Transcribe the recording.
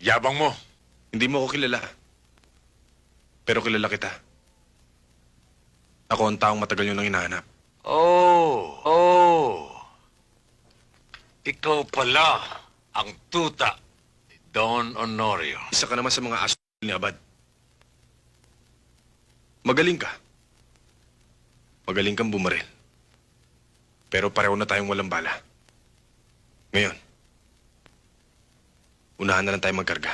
Yabang mo. Hindi mo ako kilala. Pero kilala kita. Ako ang taong matagal nyo nang hinahanap. Oh. Ikaw pala ang tuta ni Don Honorio. Isa ka naman sa mga aso ni Abad. Magaling ka. Magaling kang bumaril. Pero pareho na tayong walang bala. Ngayon, unahan na lang tayo magkarga.